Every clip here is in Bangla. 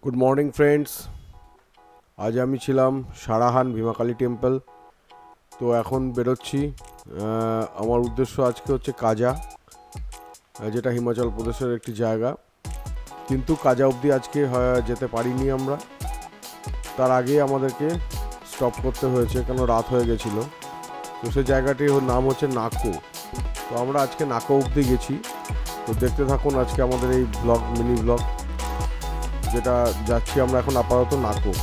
Good morning friends. আজ আমি ছিলাম সারাহান ভীমাকালী টেম্পল। তো এখন বেরোচ্ছি। আমার উদ্দেশ্য আজকে হচ্ছে কাজা, যেটা হিমাচল প্রদেশের একটি জায়গা, কিন্তু কাজা অবধি আজকে যেতে পারিনি আমরা। তার আগে আমাদেরকে স্টপ করতে হয়েছে, কেন রাত হয়ে গেছিলো। তো সেই জায়গাটির নাম হচ্ছে নাকো। তো আমরা আজকে নাকো অবধি গেছি। তো দেখতে থাকুন আজকে আমাদের এই ব্লগ, মিনি ব্লগ, যেটা যাচ্ছি আমরা এখন আপাতত নাকো।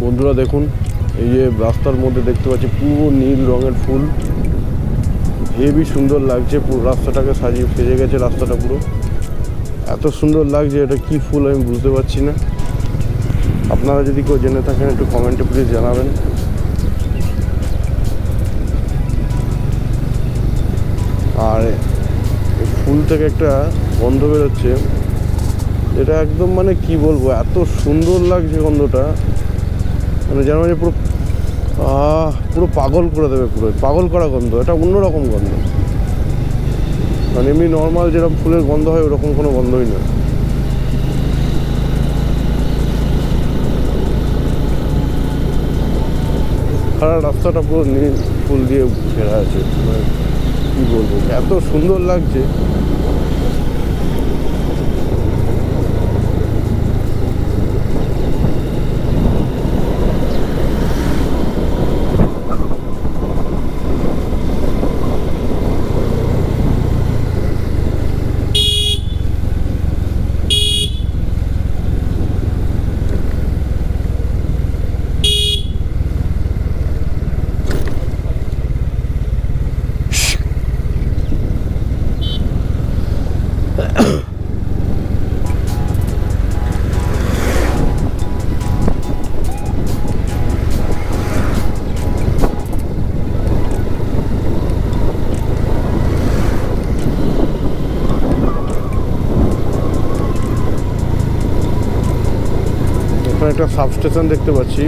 বন্ধুরা দেখুন, এই যে রাস্তার মধ্যে দেখতে পাচ্ছি পুরো নীল রঙের ফুল, হেবি সুন্দর লাগছে। পুরো রাস্তাটাকে সেজে গেছে রাস্তাটা পুরো, এত সুন্দর লাগছে। এটা কি ফুল আমি বুঝতে পারছি না। আপনারা যদি কেউ জেনে থাকেন একটু কমেন্টে প্লিজ জানাবেন। আর এই ফুল থেকে একটা গন্ধ বেরোচ্ছে, এটা একদম মানে কি বলবো, এত সুন্দর লাগছে গন্ধটা, মানে যেন পুরো পুরো পাগল করে দেবে, পুরো পাগল করা গন্ধ। এটা অন্যরকম গন্ধ, মানে এমনি নর্মাল যেরকম ফুলের গন্ধ হয় ওরকম কোনো গন্ধই না। সারা রাস্তাটা পুরো নীল ফুল দিয়ে ঘেরা আছে, মানে কী বলবো, এত সুন্দর লাগছে। একটা সাবস্টেশন দেখতে পাচ্ছি,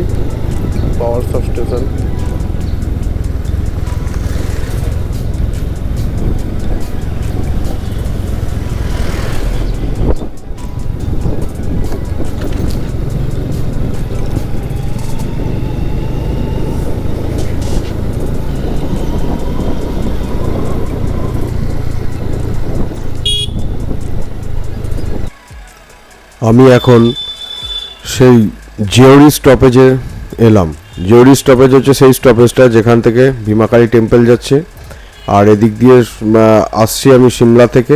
পাওয়ার সাবস্টেশন। আমি এখন সেই জিওরি স্টপেজে এলাম। জিওরি স্টপেজ হচ্ছে সেই স্টপেজটা যেখান থেকে ভীমাকালী টেম্পল যাচ্ছে, আর এদিক দিয়ে আসছি আমি সিমলা থেকে,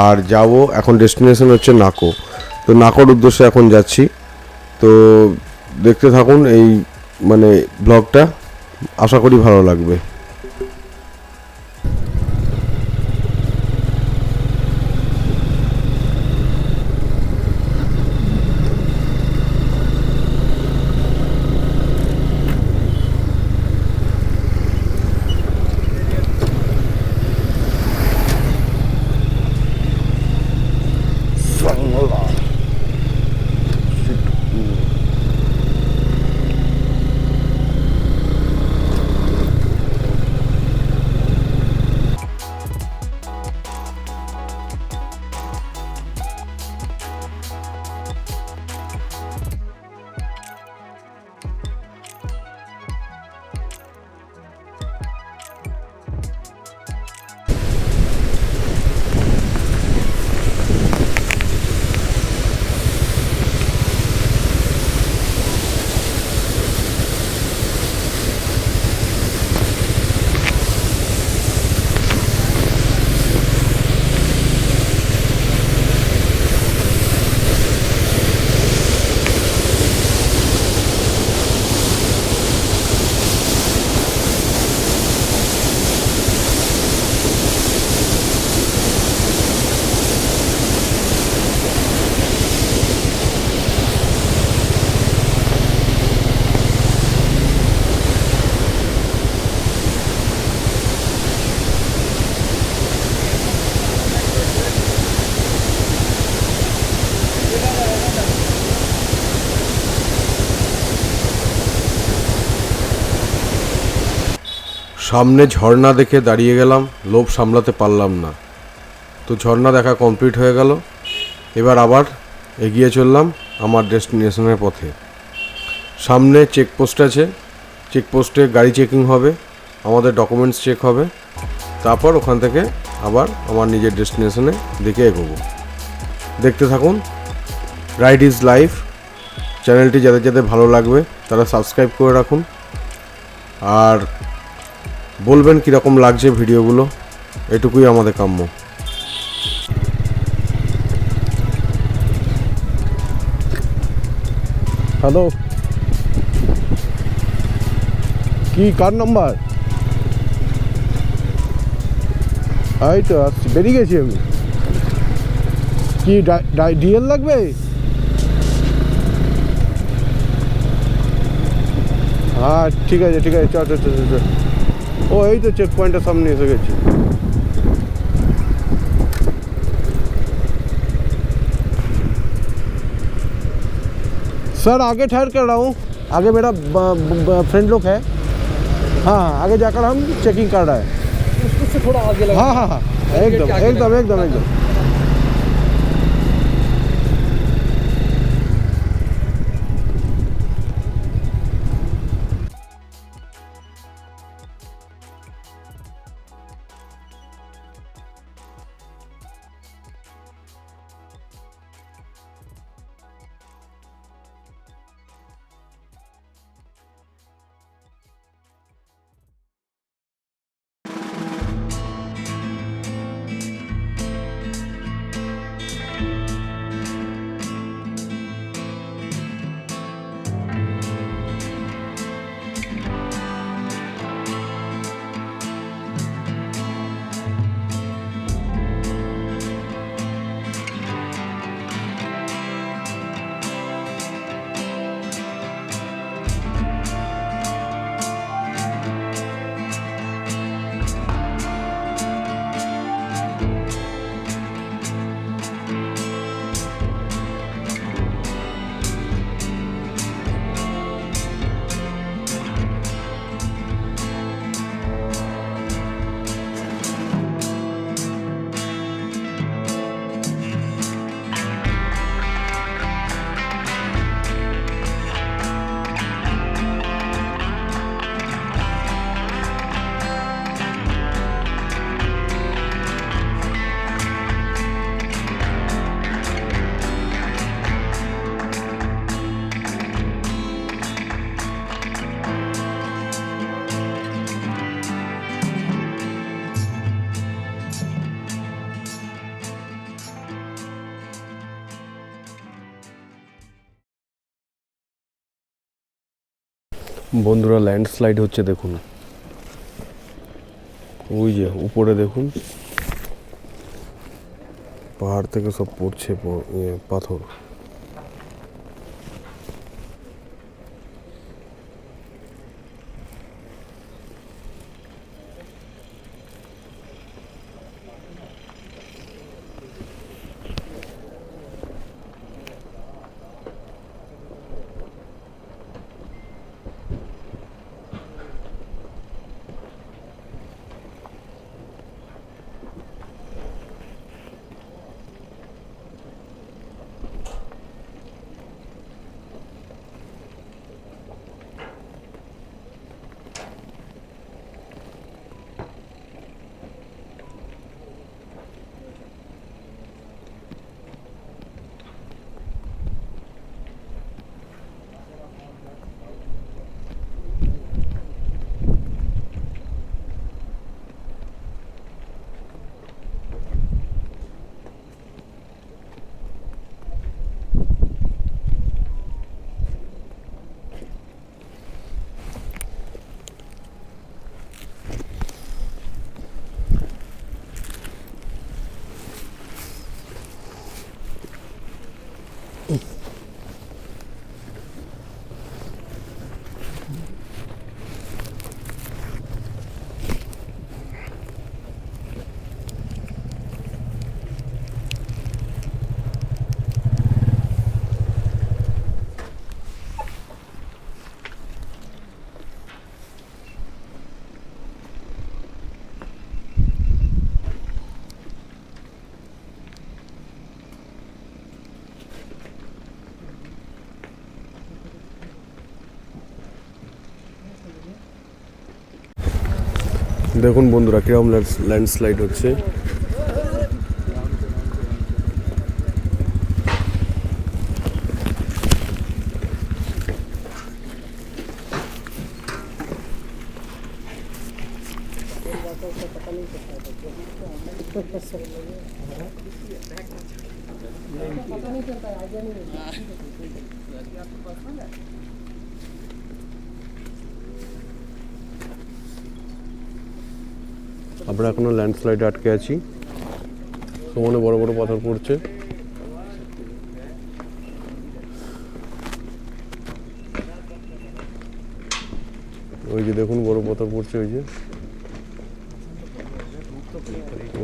আর যাব এখন ডেস্টিনেশন হচ্ছে নাকো। তো নাকোর উদ্দেশ্যে এখন যাচ্ছি। তো দেখতে থাকুন এই মানে ব্লগটা, আশা করি ভালো লাগবে। সামনে ঝর্ণা দেখে দাঁড়িয়ে গেলাম, লোভ সামলাতে পারলাম না। তো ঝর্ণা দেখা কমপ্লিট হয়ে গেল। এবার আবার এগিয়ে চললাম আমার ডেস্টিনেশনের পথে। সামনে চেকপোস্ট আছে, চেকপোস্টে গাড়ি চেকিং হবে, আমাদের ডকুমেন্টস চেক হবে, তারপর ওখান থেকে আবার আমার নিজের ডেস্টিনেশনে দিকে এগোবো। দেখতে থাকুন রাইড ইজ লাইফ। চ্যানেলটি যাদের যাদের ভালো লাগবে তারা সাবস্ক্রাইব করে রাখুন, আর বলবেন কীরকম লাগছে ভিডিওগুলো, এটুকুই আমাদের কাম্য। হ্যালো, কি কার নাম্বার? এই তো আসছি, বেরিয়ে গেছি আমি। কি ডিএল লাগবে? হ্যাঁ ঠিক আছে ঠিক আছে, চল চল চল চল। ও এই তো চেক পয়েন্টের সামনে এসে গেছি। सर आगे ठहर कर रहा हूँ, आगे मेरा फ्रेंड लोग है। हाँ आगे जाकर हम चेकिंग कर रहा है। उससे थोड़ा आगे लगा। हाँ हाँ हाँ एकदम एकदम एकदम एकदम। বন্ধুরা ল্যান্ডস্লাইড হচ্ছে, দেখুন ওই যে উপরে দেখুন, পাহাড় থেকে সব পড়ছে পাথর। দেখুন বন্ধুরা কিরকম ল্যান্ডস্লাইড হচ্ছে। আমরা এখনো ল্যান্ডস্লাইডে আটকে আছি, সমানে বড় বড় পাথর পড়ছে। ওই যে দেখুন বড় পাথর পড়ছে,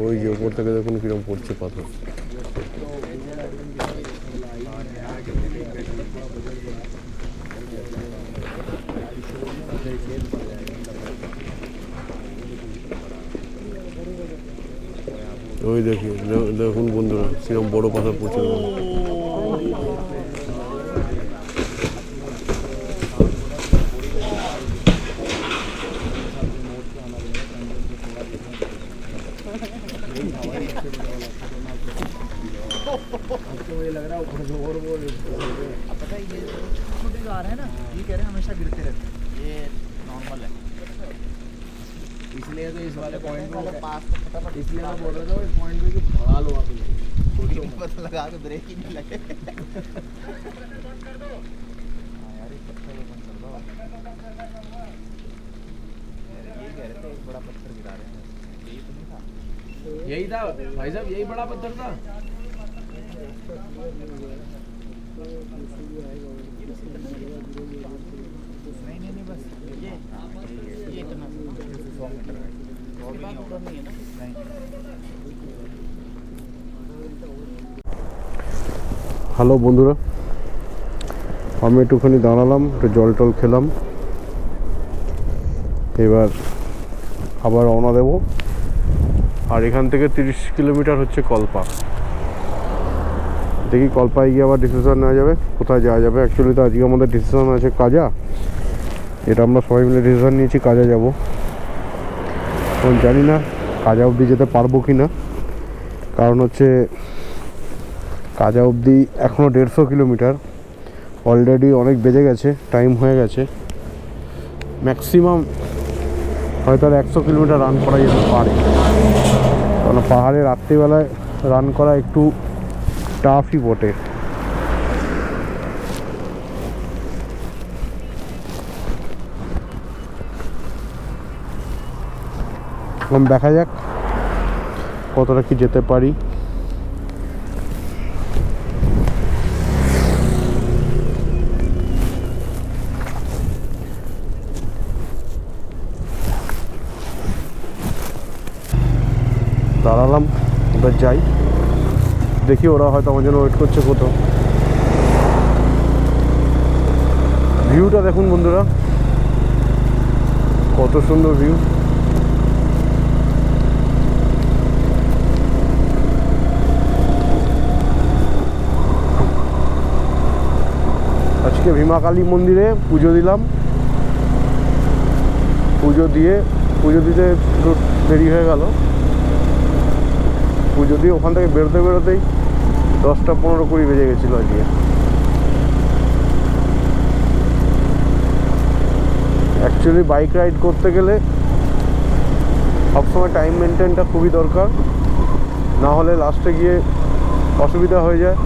ওই যে উপর থেকে দেখুন কিরকম পড়ছে পাথর। ওই দেখুন বন্ধুরা কিরকম বড় পাথর পড়ছে। ये लग रहा है ऊपर से और वो पता है ये छोटे जो आ रहे हैं ना ये कह रहे हैं हमेशा गिरते रहते हैं, ये नॉर्मल है। इसलिए तो इस वाले पॉइंट में इसलिए मैं बोल रहा था इस पॉइंट में कि भगा लो आप थोड़ी पता लगा के ब्रेक ही नहीं लगे। यार ये पत्थर बंद कर दो, ये कह रहे थे एक बड़ा पत्थर गिरा रहे हैं, यही तो नहीं था? यही था भाई साहब, यही बड़ा पत्थर था। नहीं बस ये इतना 100 मीटर है, और भी नहीं है ना। হ্যালো বন্ধুরা, আমি একটুখানি দাঁড়ালাম, একটু জল টল খেলাম, এবার আবার রওনা দেব। আর এখান থেকে 30 কিলোমিটার হচ্ছে কল্পা। দেখি কল্পায় গিয়ে আবার ডিসিশন নেওয়া যাবে কোথায় যাওয়া যাবে। অ্যাকচুয়ালি তো আজকে আমাদের ডিসিশন আছে কাজা, এটা আমরা সবাই মিলে ডিসিশন নিয়েছি কাজা যাব। এখন জানি না কাজা অবধি যেতে পারবো কি না, কারণ হচ্ছে কাজা অবধি এখনও 150 কিলোমিটার, অলরেডি অনেক বেজে গেছে, টাইম হয়ে গেছে। ম্যাক্সিমাম হয়তো আর 100 কিলোমিটার রান করা যেতে পারে, কারণ পাহাড়ে রাত্রিবেলায় রান করা একটু টাফই বটে। দেখা যাক কতটা কি যেতে পারি। দাঁড়ালাম, এবার যাই, দেখি ওরা হয়তো আমার জন্য ওয়েট করছে কোথাও। ভিউটা দেখুন বন্ধুরা, কত সুন্দর ভিউ। আজকে ভীমাকালী মন্দিরে পুজো দিলাম, পুজো দিতে একটু দেরি হয়ে গেল। পুজো দিয়ে ওখান থেকে বেরোতেই 10টা 15-20 বেজে গেছিলো আজকে। অ্যাকচুয়ালি বাইক রাইড করতে গেলে সবসময় টাইম মেনটেনটা খুবই দরকার, না হলে লাস্টে গিয়ে অসুবিধা হয়ে যায়।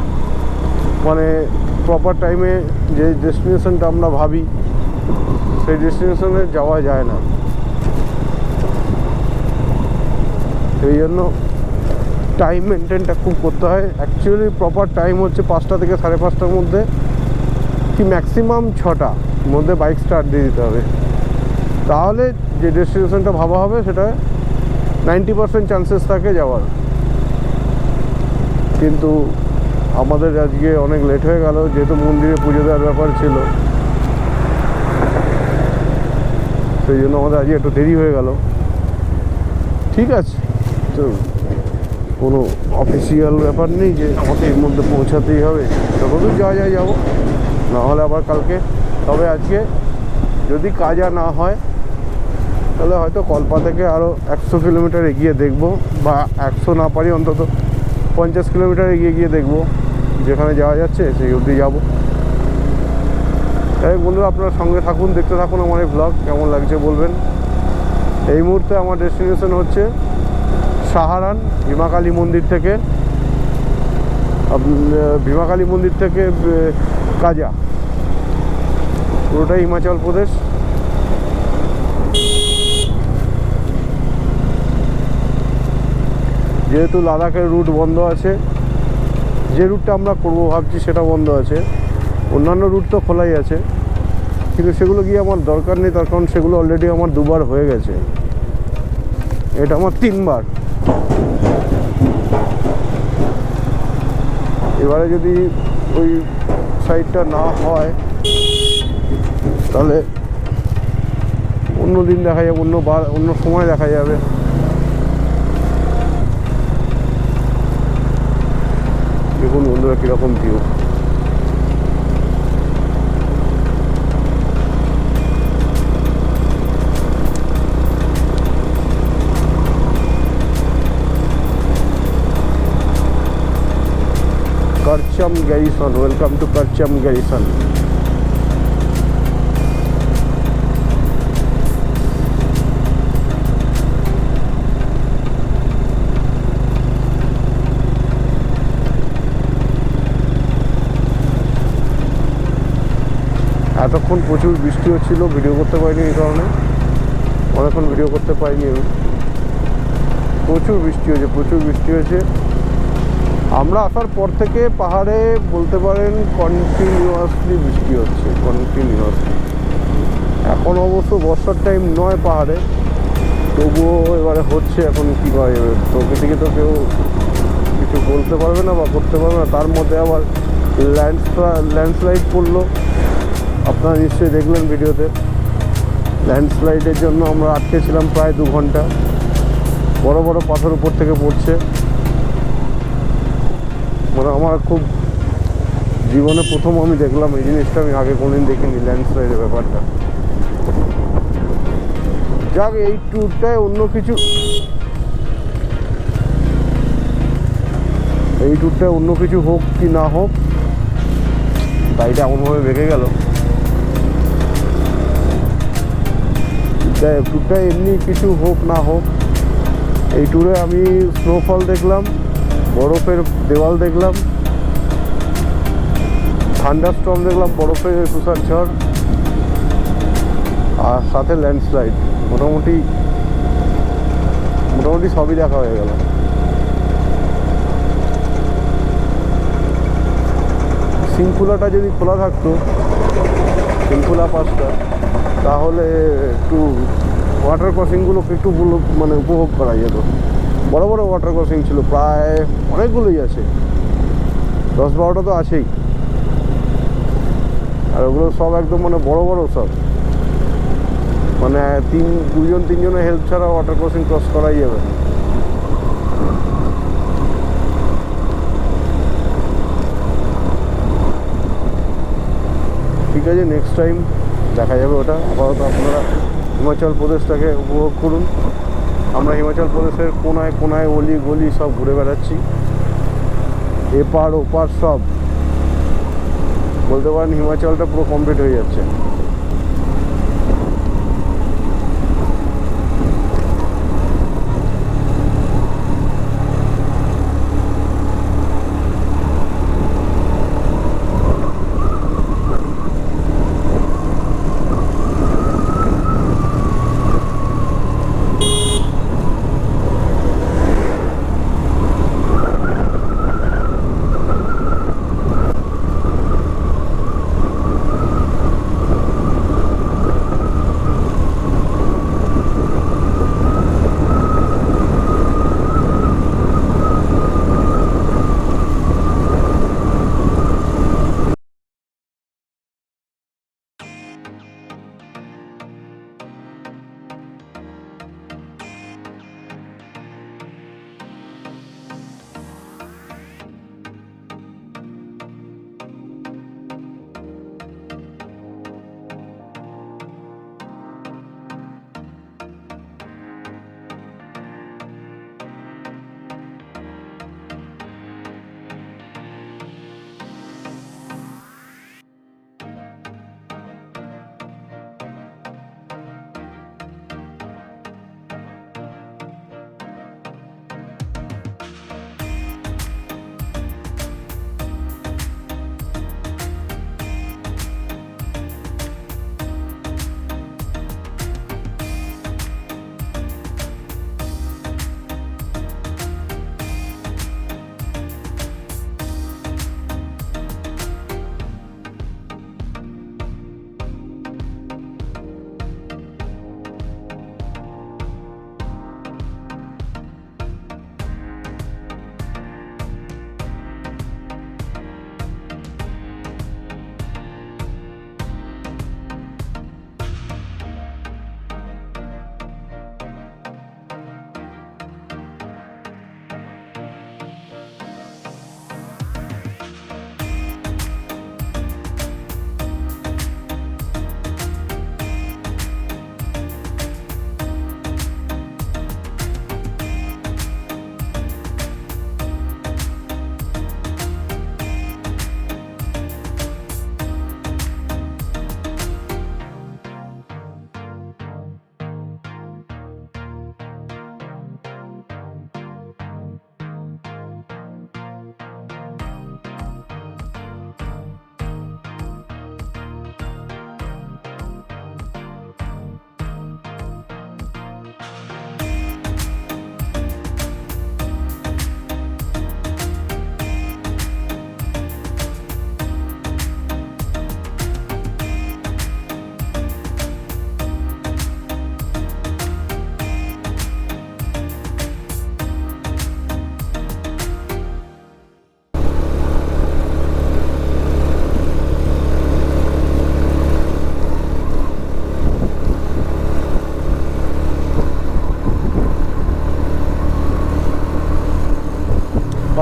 মানে প্রপার টাইমে যে ডেস্টিনেশনটা আমরা ভাবি সেই ডেস্টিনেশনে যাওয়া যায় না। এই জন্য টাইম মেনটেনটা খুব করতে হয়। অ্যাকচুয়ালি প্রপার টাইম হচ্ছে 5টা থেকে 5:30টার মধ্যে, কি ম্যাক্সিমাম 6টার মধ্যে বাইক স্টার্ট দিয়ে দিতে হবে, তাহলে যে ডেস্টিনেশনটা ভাবা হবে সেটা 90% চান্সেস থাকে যাওয়ার। কিন্তু আমাদের আজকে অনেক লেট হয়ে গেল, যেহেতু মন্দিরে পুজো দেওয়ার ব্যাপার ছিল, সেই জন্য আমাদের আজকে একটু দেরি হয়ে গেল। ঠিক আছে, তো কোনো অফিসিয়াল ব্যাপার নেই যে আমাকে এর মধ্যে পৌঁছাতেই হবে, যতদূর যাওয়া যায় যাবো, না হলে আবার কালকে। তবে আজকে যদি কাজা না হয় তাহলে হয়তো কল্পা থেকে আরও 100 কিলোমিটার এগিয়ে দেখব, বা 100 না পারি অন্তত 50 কিলোমিটার এগিয়ে গিয়ে দেখব, যেখানে যাওয়া যাচ্ছে সেই অবধি যাবো। তাই বন্ধুরা আপনারা সঙ্গে থাকুন, দেখতে থাকুন আমার এই ব্লগ, কেমন লাগছে বলবেন। এই মুহূর্তে আমার ডেস্টিনেশন হচ্ছে সাহারান, ভীমাকালী মন্দির থেকে কাজা, পুরোটাই হিমাচল প্রদেশ। যেহেতু লাদাখের রুট বন্ধ আছে, যে রুটটা আমরা করবো ভাবছি সেটা বন্ধ আছে, অন্যান্য রুট তো খোলাই আছে, কিন্তু সেগুলো গিয়ে আমার দরকার নেই, তার কারণ সেগুলো অলরেডি আমার 2 বার হয়ে গেছে, এটা আমার 3 বার। এবারে যদি ওই সাইডটা না হয় তাহলে অন্য দিন দেখা যাবে, অন্য সময় দেখা যাবে। দেখুন বন্ধুরা কীরকম view. Karcham Garrison, welcome to Karcham Garrison. এতক্ষণ প্রচুর বৃষ্টি হচ্ছিল, ভিডিও করতে পারিনি এই কারণে, অনেকক্ষণ ভিডিও করতে পারিনি আমি। প্রচুর বৃষ্টি হয়েছে। আমরা আসার পর থেকে পাহাড়ে বলতে পারেন কন্টিনিউয়াসলি বৃষ্টি হচ্ছে, এখন অবশ্য বর্ষার টাইম নয় পাহাড়ে, তবুও এবারে হচ্ছে। এখন কী করা যাবে, প্রকৃতিকে তো কেউ কিছু বলতে পারবে না বা করতে পারবে না। তার মধ্যে আবার ল্যান্ডস্লাইড পড়লো, আপনারা নিশ্চয়ই দেখলেন ভিডিওতে। ল্যান্ডস্লাইডের জন্য আমরা আটকে ছিলাম প্রায় 2 ঘন্টা, বড় বড় পাথর উপর থেকে পড়ছে। মানে আমার খুব জীবনে প্রথম আমি দেখলাম এই জিনিসটা, আমি আগে কোনোদিন দেখিনি ল্যান্ডস্লাইডের ব্যাপারটা। যাক, এই ট্যুরটায় অন্য কিছু হোক কি না হোক, গাড়িটা এমনভাবে বেঁকে গেল, ট্যুরটায় এমনি কিছু হোক না হোক, এই ট্যুরে আমি স্নোফল দেখলাম, বরফের দেওয়াল দেখলাম, থান্ডারস্টর্ম দেখলাম, বরফের তুষার ঝড়, আর সাথে ল্যান্ডস্লাইড। মোটামুটি সবই দেখা হয়ে গেল। সিংকুলাটা যদি খোলা থাকতো, সিংকুলা পাসটা, তাহলে একটু ওয়াটার ক্রসিংগুলোকে একটু মানে উপভোগ করা যেত। বড় বড় ওয়াটার ক্রসিং ছিল, প্রায় অনেকগুলোই আছে, 10-12টা তো আছেই। আর ওগুলো সব একদম মানে বড় বড় সব, মানে 2-3জনের হেল্প ছাড়া ওয়াটার ক্রসিং ক্রস করাই যাবে। ঠিক আছে, নেক্সট টাইম দেখা যাবে ওটা। আপাতত আপনারা হিমাচল প্রদেশটাকে উপভোগ করুন। আমরা হিমাচল প্রদেশের কোনায় কোনায় অলি গলি সব ঘুরে বেড়াচ্ছি, এপার ওপার সব, বলতে পারেন হিমাচলটা পুরো কমপ্লিট হয়ে যাচ্ছে।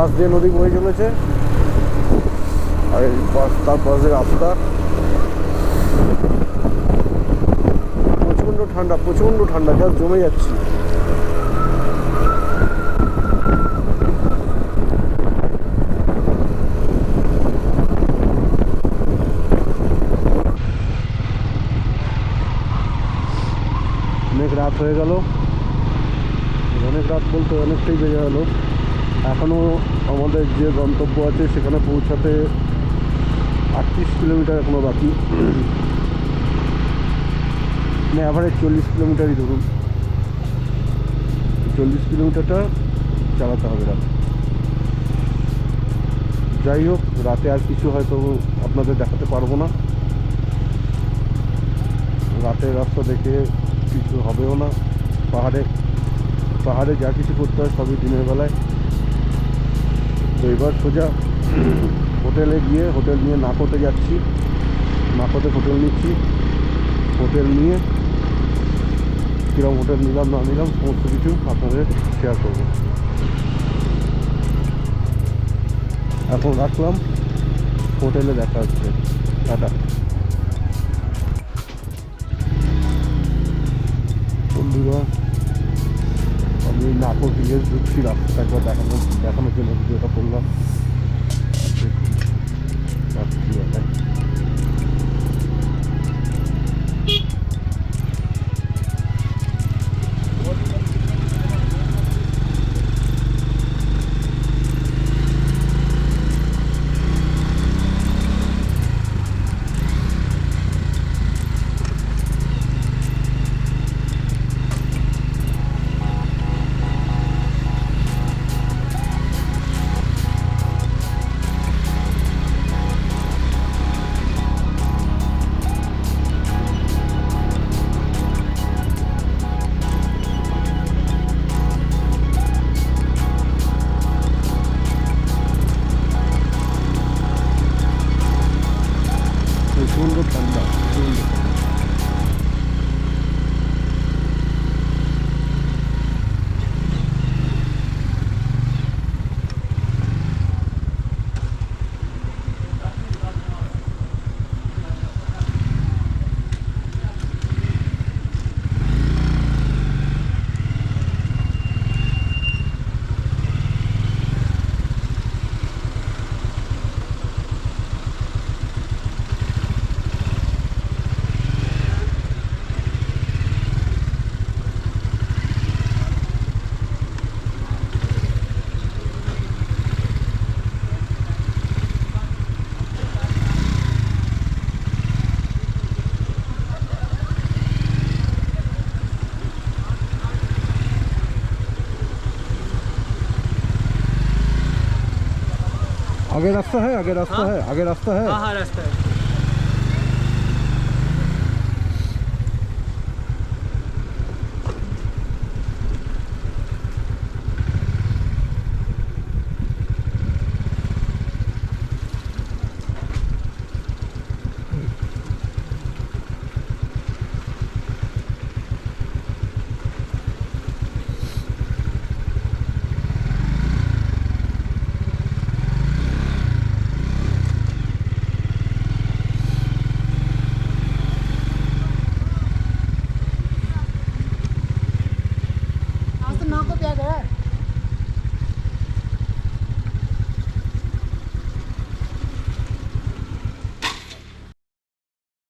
পাশ দিয়ে নদী বয়ে চলেছে, আর এই তার পাশে রাস্তা। প্রচণ্ড ঠান্ডা, জাস্ট জমে যাচ্ছি। অনেক রাত হয়ে গেল, অনেক রাত বলতে অনেকটাই বেজে গেল। এখনও আমাদের যে গন্তব্য আছে সেখানে পৌঁছাতে 38 কিলোমিটার এখনও বাকি, মানে অ্যাভারেজ 40 কিলোমিটারই ধরুন। 40 কিলোমিটারটা চালাতে হবে রাত। যাই হোক, রাতে আর কিছু হয়তো আপনাদের দেখাতে পারবো না, রাতের রাস্তা দেখে কিছু হবেও না। পাহাড়ে যা কিছু করতে হয় সবই দিনের বেলায়। তো এবার সোজা হোটেলে গিয়ে হোটেল নিয়ে নাকোতে যাচ্ছি। নাকোতে হোটেল নিচ্ছি, হোটেল নিয়ে কীরকম হোটেল নিলাম না নিলাম সমস্ত কিছু আপনাদের শেয়ার করব। এখন রাখলাম, হোটেলে দেখা হচ্ছে, টাটা। বন্ধুরা, আমি নাকো ভিলেজ ঢুকছি, রাস্তাটা একবার দেখানোর জন্য ভিডিওটা করলাম। প্রচণ্ড ঠান্ডা, आगे रास्ता है, आगे रास्ता है, आगे रास्ता है। हाँ हाँ रास्ता है।